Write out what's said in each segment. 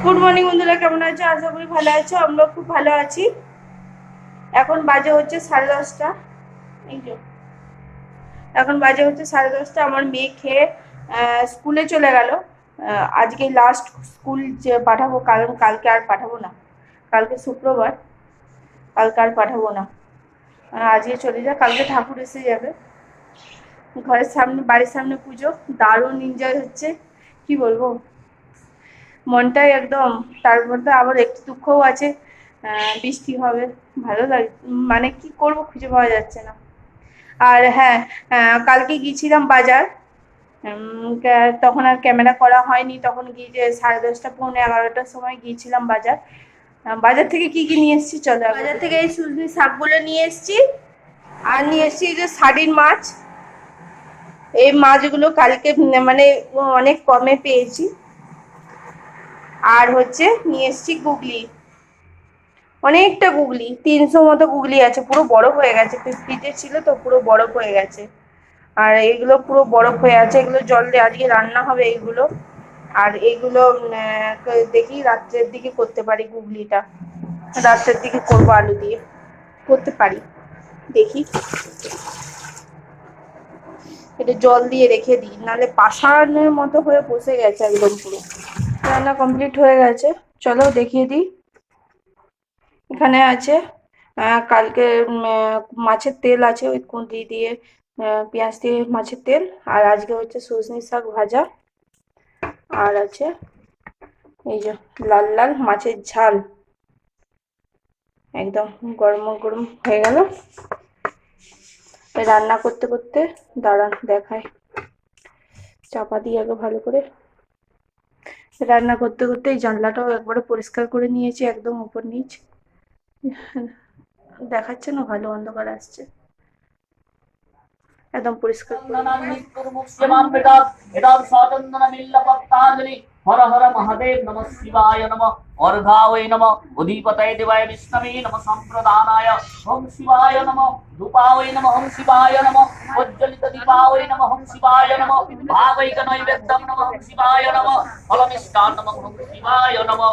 Good morning বন্ধুরা, কেমন আছো? আশা করি ভালো আছো। আমরা খুব ভালো আছি। এখন বাজে হচ্ছে 10:30। এই যে এখন বাজে হচ্ছে 10:30। আমার মেয়ে খেয়ে স্কুলে চলে গেল। আজকে লাস্ট স্কুল যে পাঠাবো, কারণ কালকে আর পাঠাবো না। কালকে শুক্রবার, কালকে আর পাঠাবো না। আজকে চলে যায়, কালকে ঠাকুর এসে যাবে। ঘরের সামনে, বাড়ির সামনে পুজো, দারুণ এনজয় হচ্ছে, কি বলবো। মনটাই একদম, তার মধ্যে আবার একটু দুঃখও আছে। বৃষ্টি হবে, ভালো লাগে, মানে কি করব খুঁজে পাওয়া যাচ্ছে না। আর হ্যাঁ, কালকে গিয়েছিলাম বাজার। তখন আর ক্যামেরা করা হয়নি। তখন গিয়ে যে 10:30 পৌনে 11টার সময় গিয়েছিলাম বাজার। বাজার থেকে কি কি নিয়ে এসেছি চলো। বাজার থেকে এই সুজনি শাকগুলো নিয়ে এসেছি, আর নিয়ে এসেছি এই যে সার্ডিন মাছ। এই মাছগুলো কালকে মানে অনেক কমে পেয়েছি। আর হচ্ছে নিয়ে এসেছি গুগলি, অনেকটা গুগলি, 300 মতো গুগলি আছে, পুরো বরফ হয়ে গেছে। ফ্রিজে ছিল তো, পুরো বরফ হয়ে গেছে। আর এগুলো পুরো বরফ হয়ে আছে, এগুলো জল দিয়ে আজকে রান্না হবে এইগুলো। আর এইগুলো দেখি রাত্রের দিকে করতে পারি। গুগলিটা রাত্রের দিকে করবো, আলু দিয়ে করতে পারি, দেখি। এটা জল দিয়ে রেখে দিই, নাহলে পাষাণের মতো হয়ে বসে গেছে একদম পুরো। রান্না কমপ্লিট হয়ে গেছে, চলো দেখিয়ে দিই। এখানে আছে কালকে মাছের তেল আছে, ওই কুঁদরি দিয়ে পেঁয়াজ দিয়ে মাছের তেল। আর আজকে হচ্ছে সজনে শাক ভাজা। আর আছে এই যে লাল লাল মাছের ঝাল, একদম গরম গরম হয়ে গেল। রান্না করতে করতে দাঁড়ান দেখায়, চাপা দিয়ে আগে ভালো করে। রান্না করতে করতে এই জানলাটাও একবারে পরিষ্কার করে নিয়েছি, একদম উপর নিচ। দেখাচ্ছে না ভালো, অন্ধকার আসছে, একদম পরিষ্কার हर हर महादेव नमः शिवाय नमः अर्घावै नमः उदीपतये देवाय विष्णवे नमः संप्रदानाय ओम शिवाय नमः धूपावै नमः ओम शिवाय नमः प्रज्वलित दीपावै नमः ओम शिवाय नमः भावैक नैवेद्यं नमः ओम शिवाय नमः फलमिष्टान् नमः ओम शिवाय नमः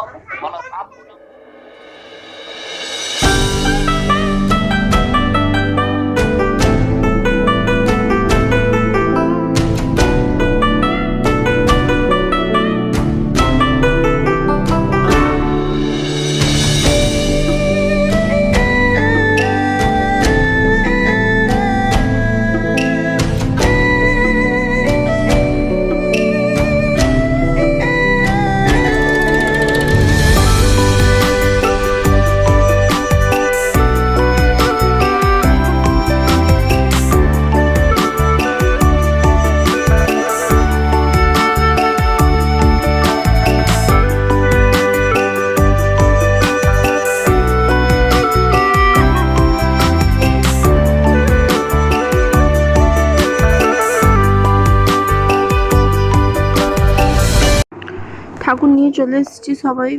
ঠাকুর নিয়ে চলে এসেছি সবাই।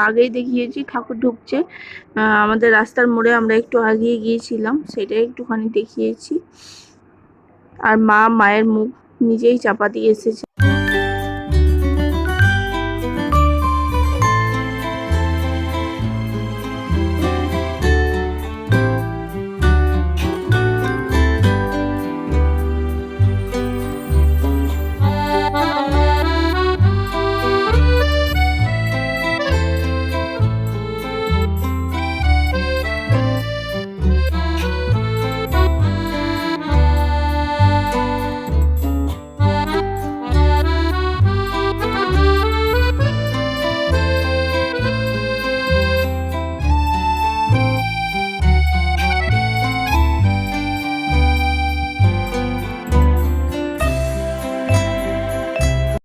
আগেই দেখিয়েছি ঠাকুর ঢুকছে আমাদের রাস্তার মোড়ে। আমরা একটু আগিয়ে গিয়েছিলাম, সেটাই একটুখানি দেখিয়েছি। আর মায়ের মুখ নিজেই চাপা দিয়ে এসেছে।